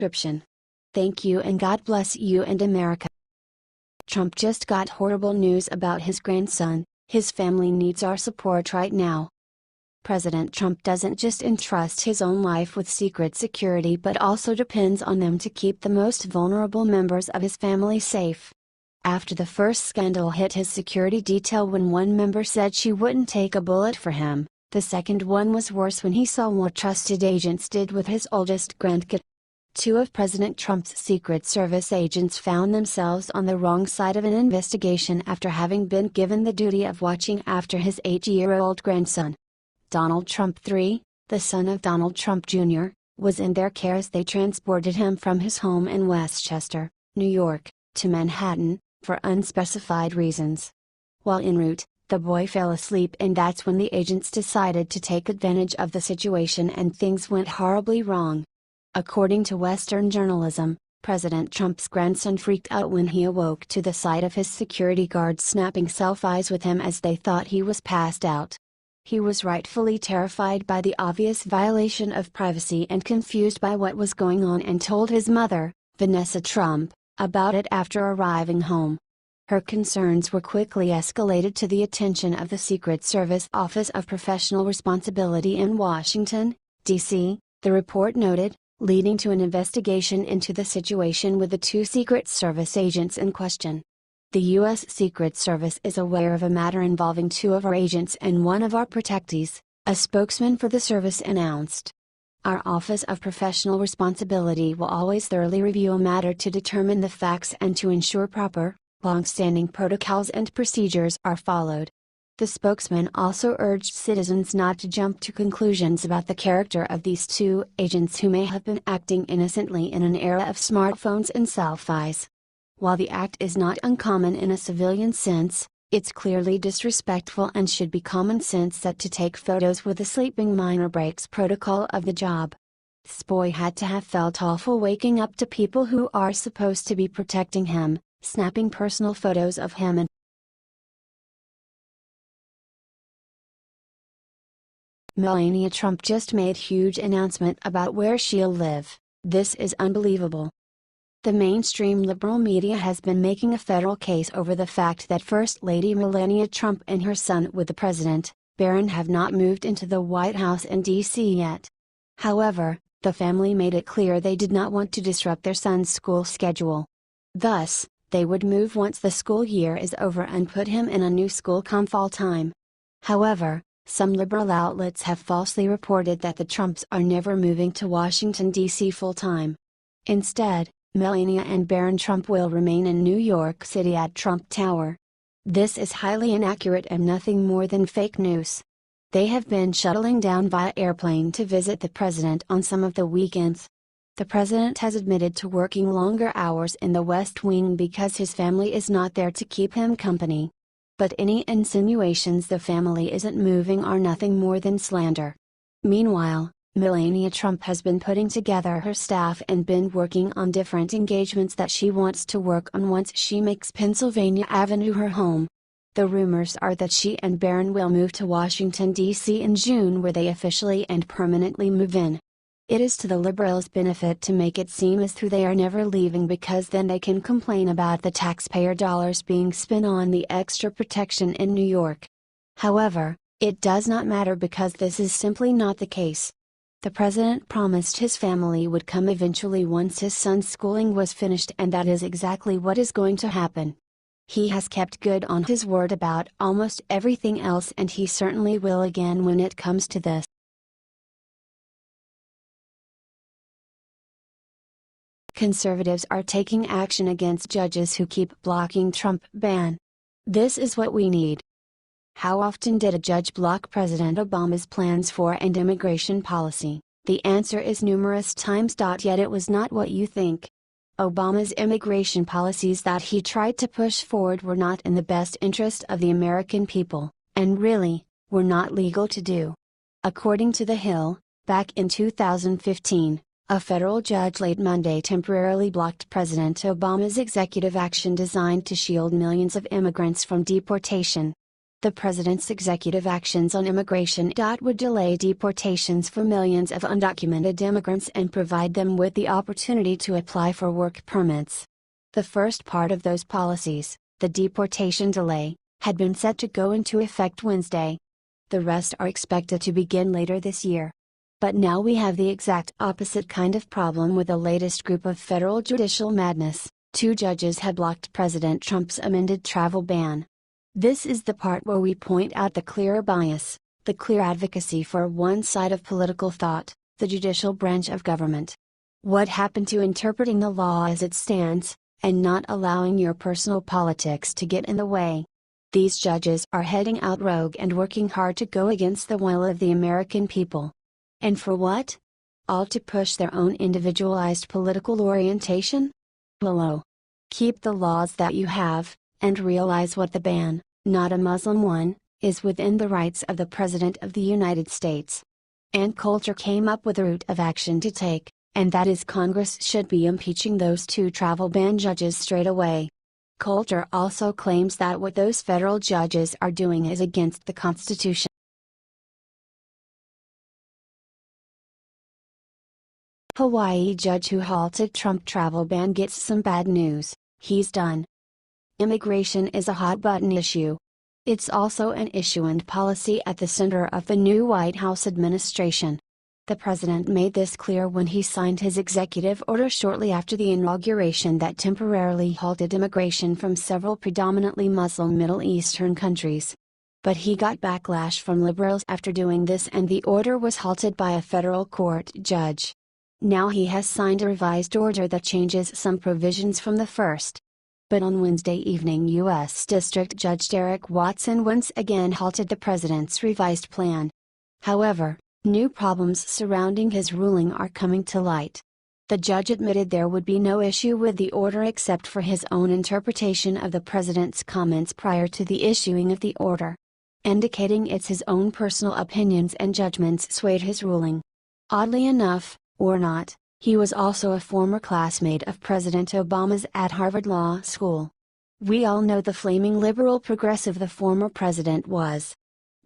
Description. Thank you and God bless you and America. Trump just got horrible news about his grandson. His family needs our support right now. President Trump doesn't just entrust his own life with secret security but also depends on them to keep the most vulnerable members of his family safe. After the first scandal hit his security detail when one member said she wouldn't take a bullet for him, the second one was worse when he saw what trusted agents did with his oldest grandkid. Two of President Trump's Secret Service agents found themselves on the wrong side of an investigation after having been given the duty of watching after his 8-year-old grandson. Donald Trump III, the son of Donald Trump Jr., was in their care as they transported him from his home in Westchester, New York, to Manhattan, for unspecified reasons. While en route, the boy fell asleep and that's when the agents decided to take advantage of the situation and things went horribly wrong. According to Western journalism, President Trump's grandson freaked out when he awoke to the sight of his security guards snapping selfies with him as they thought he was passed out. He was rightfully terrified by the obvious violation of privacy and confused by what was going on and told his mother, Vanessa Trump, about it after arriving home. Her concerns were quickly escalated to the attention of the Secret Service Office of Professional Responsibility in Washington, D.C., the report noted, leading to an investigation into the situation with the two Secret Service agents in question. The U.S. Secret Service is aware of a matter involving two of our agents and one of our protectees, a spokesman for the service announced. Our Office of Professional Responsibility will always thoroughly review a matter to determine the facts and to ensure proper, long-standing protocols and procedures are followed. The spokesman also urged citizens not to jump to conclusions about the character of these two agents who may have been acting innocently in an era of smartphones and selfies. While the act is not uncommon in a civilian sense, it's clearly disrespectful and should be common sense that to take photos with a sleeping minor breaks protocol of the job. This boy had to have felt awful waking up to people who are supposed to be protecting him, snapping personal photos of him and Melania Trump just made huge announcement about where she'll live. This is unbelievable. The mainstream liberal media has been making a federal case over the fact that First Lady Melania Trump and her son with the president, Barron, have not moved into the White House in D.C. yet. However, the family made it clear they did not want to disrupt their son's school schedule. Thus, they would move once the school year is over and put him in a new school come fall time. However, some liberal outlets have falsely reported that the Trumps are never moving to Washington, D.C. full-time. Instead, Melania and Barron Trump will remain in New York City at Trump Tower. This is highly inaccurate and nothing more than fake news. They have been shuttling down via airplane to visit the president on some of the weekends. The president has admitted to working longer hours in the West Wing because his family is not there to keep him company. But any insinuations the family isn't moving are nothing more than slander. Meanwhile, Melania Trump has been putting together her staff and been working on different engagements that she wants to work on once she makes Pennsylvania Avenue her home. The rumors are that she and Barron will move to Washington, D.C. in June, where they officially and permanently move in. It is to the liberals' benefit to make it seem as though they are never leaving because then they can complain about the taxpayer dollars being spent on the extra protection in New York. However, it does not matter because this is simply not the case. The president promised his family would come eventually once his son's schooling was finished, and that is exactly what is going to happen. He has kept good on his word about almost everything else, and he certainly will again when it comes to this. Conservatives are taking action against judges who keep blocking Trump ban. This is what we need. How often did a judge block President Obama's plans for an immigration policy? The answer is numerous times. Yet it was not what you think. Obama's immigration policies that he tried to push forward were not in the best interest of the American people, and really, were not legal to do. According to The Hill, back in 2015, a federal judge late Monday temporarily blocked President Obama's executive action designed to shield millions of immigrants from deportation. The president's executive actions on immigration would delay deportations for millions of undocumented immigrants and provide them with the opportunity to apply for work permits. The first part of those policies, the deportation delay, had been set to go into effect Wednesday. The rest are expected to begin later this year. But now we have the exact opposite kind of problem with the latest group of federal judicial madness. 2 judges have blocked President Trump's amended travel ban. This is the part where we point out the clear bias, the clear advocacy for one side of political thought, the judicial branch of government. What happened to interpreting the law as it stands, and not allowing your personal politics to get in the way? These judges are heading out rogue and working hard to go against the will of the American people. And for what? All to push their own individualized political orientation? Hello. Keep the laws that you have, and realize what the ban, not a Muslim one, is within the rights of the President of the United States. And culture came up with a route of action to take, and that is Congress should be impeaching those 2 travel ban judges straight away. Culture also claims that what those federal judges are doing is against the Constitution. Hawaii judge who halted Trump travel ban gets some bad news. He's done. Immigration is a hot-button issue. It's also an issue and policy at the center of the new White House administration. The president made this clear when he signed his executive order shortly after the inauguration that temporarily halted immigration from several predominantly Muslim Middle Eastern countries. But he got backlash from liberals after doing this, and the order was halted by a federal court judge. Now he has signed a revised order that changes some provisions from the first. But on Wednesday evening, U.S. District Judge Derek Watson once again halted the president's revised plan. However, new problems surrounding his ruling are coming to light. The judge admitted there would be no issue with the order except for his own interpretation of the president's comments prior to the issuing of the order, indicating it's his own personal opinions and judgments swayed his ruling. Oddly enough, or not, he was also a former classmate of President Obama's at Harvard Law School. We all know the flaming liberal progressive the former president was.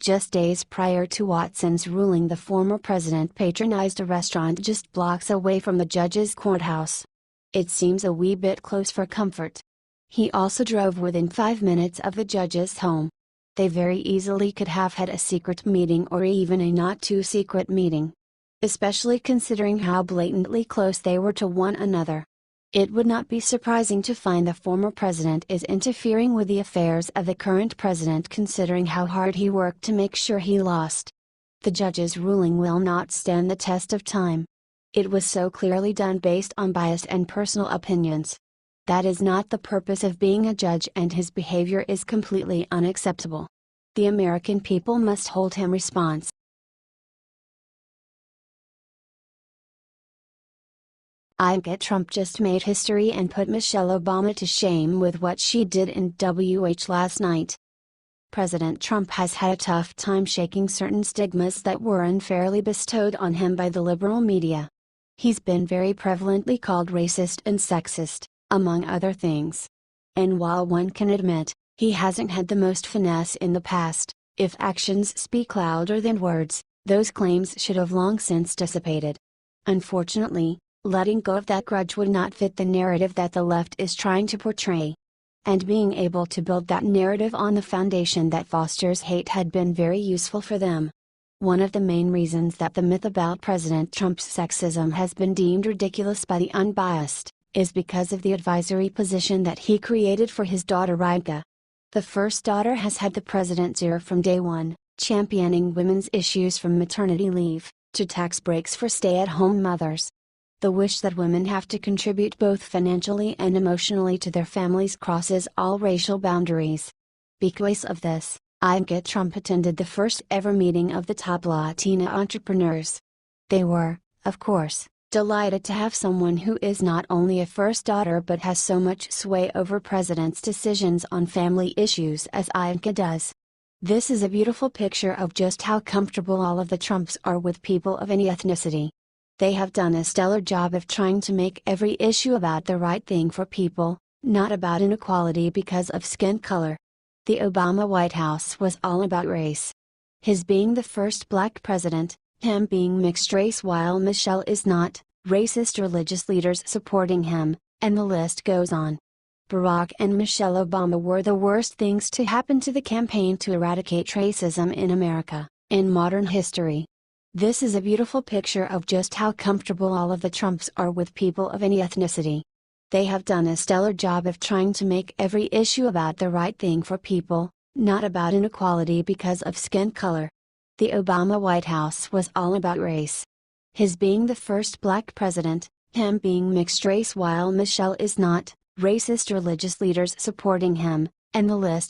Just days prior to Watson's ruling, the former president patronized a restaurant just blocks away from the judge's courthouse. It seems a wee bit close for comfort. He also drove within 5 minutes of the judge's home. They very easily could have had a secret meeting or even a not-too-secret meeting. Especially considering how blatantly close they were to one another. It would not be surprising to find the former president is interfering with the affairs of the current president, considering how hard he worked to make sure he lost. The judge's ruling will not stand the test of time. It was so clearly done based on bias and personal opinions. That is not the purpose of being a judge, and his behavior is completely unacceptable. The American people must hold him responsible. Ivanka Trump just made history and put Michelle Obama to shame with what she did in WH last night. President Trump has had a tough time shaking certain stigmas that were unfairly bestowed on him by the liberal media. He's been very prevalently called racist and sexist, among other things. And while one can admit, he hasn't had the most finesse in the past, if actions speak louder than words, those claims should have long since dissipated. Unfortunately, letting go of that grudge would not fit the narrative that the left is trying to portray. And being able to build that narrative on the foundation that fosters hate had been very useful for them. One of the main reasons that the myth about President Trump's sexism has been deemed ridiculous by the unbiased, is because of the advisory position that he created for his daughter Ivanka. The first daughter has had the president's ear from day one, championing women's issues from maternity leave, to tax breaks for stay-at-home mothers. The wish that women have to contribute both financially and emotionally to their families crosses all racial boundaries. Because of this, Ivanka Trump attended the first ever meeting of the top Latina entrepreneurs. They were, of course, delighted to have someone who is not only a first daughter but has so much sway over president's decisions on family issues as Ivanka does. This is a beautiful picture of just how comfortable all of the Trumps are with people of any ethnicity. They have done a stellar job of trying to make every issue about the right thing for people, not about inequality because of skin color. The Obama White House was all about race. His being the first black president, him being mixed race while Michelle is not, racist religious leaders supporting him, and the list goes on. Barack and Michelle Obama were the worst things to happen to the campaign to eradicate racism in America, in modern history. This is a beautiful picture of just how comfortable all of the Trumps are with people of any ethnicity. They have done a stellar job of trying to make every issue about the right thing for people, not about inequality because of skin color. The Obama White House was all about race. His being the first black president, him being mixed race while Michelle is not, racist religious leaders supporting him, and the list